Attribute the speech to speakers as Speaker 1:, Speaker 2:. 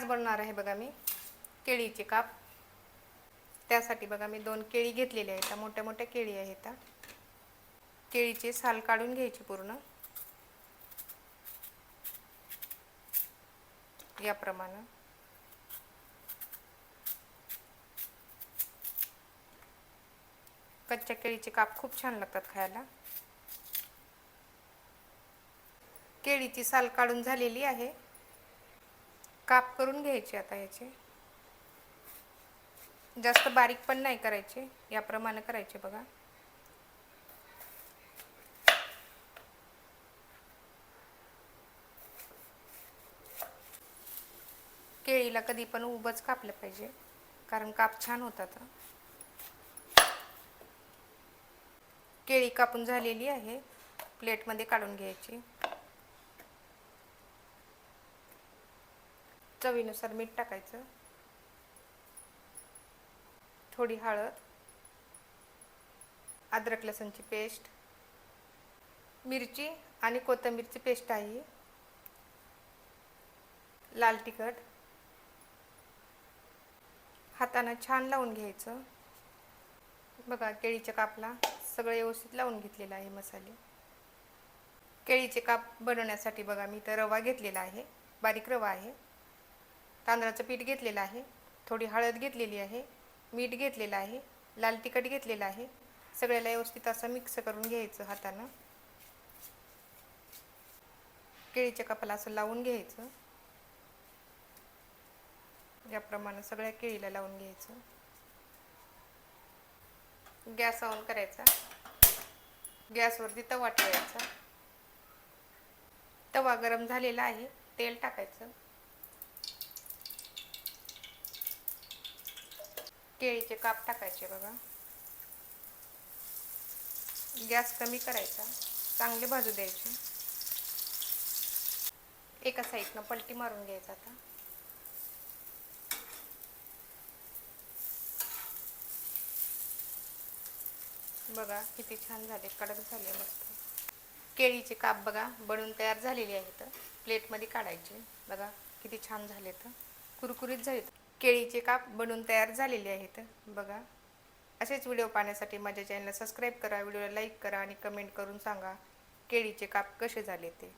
Speaker 1: आज बनवणार आहे बघा मी केळीचे काप। त्यासाठी बघा मी 2 केळी घेतलेली आहेत, मोठ्या मोठ्या केळी आहेत। केळीचे साल काढून घ्यायची पूर्ण याप्रमाणे। कच्च्या केळीचे काप खूप छान लागतात खायला। केळीची साल काढून झालेली आहे, काप करून घ्यायचे आता याचे। जास्त बारीक पण नाही करायचे, याप्रमाणे करायचे बघा। केळीला कधी पण उभंच कापलं पाहिजे, कारण काप छान होतात। केळी कापून झालेली आहे, प्लेटमध्ये काढून घ्यायची। चवीनुसार मीठ टाकायचं, थोडी हळद, अद्रक लसूणची पेस्ट, मिरची आणि कोथिंबीरची पेस्ट आहे, लाल तिखट। हाताने छान लावून घ्यायचं बघा। केळीच्या कापला सगळे व्यवस्थित लावून घेतलेला आहे मसाले। केळीचे काप बनवण्यासाठी बघा मी तर रवा घेतलेला आहे, बारीक रवा आहे। तांदळाचं पीठ घेतलेलं आहे, थोडी हळद घेतलेली आहे, मीठ घेतलेलं आहे, लाल तिखट घेतलेलं आहे। सगळ्याला व्यवस्थित असं मिक्स करून घ्यायचं हाताने। केळीच्या कापाला असं लावून घ्यायचं, याप्रमाणे सगळ्या केळीला लावून घ्यायचं। गॅस ऑन करायचा, गॅसवरती तवा ठेवायचा। तवा गरम झालेला आहे, तेल टाकायचं। केळीचे काप टाकायचे बघा। गॅस कमी करायचा, चांगले भाजू द्यायचे। एका साईडनं पलटी मारून घ्यायचा आता। बघा किती छान झाले, कडक झाले मस्त। केळीचे काप बघा बनवून तयार झालेले आहेत, प्लेटमध्ये काढायचे। बघा किती छान झालेत, कुरकुरीत झालेत। केळीचे काप बनवून तयार झालेले आहेत बघा। असेच व्हिडिओ पाहण्यासाठी माझ्या चॅनलला सबस्क्राईब करा, व्हिडिओला लाईक करा आणि कमेंट करून सांगा केळीचे काप कसे झाले ते।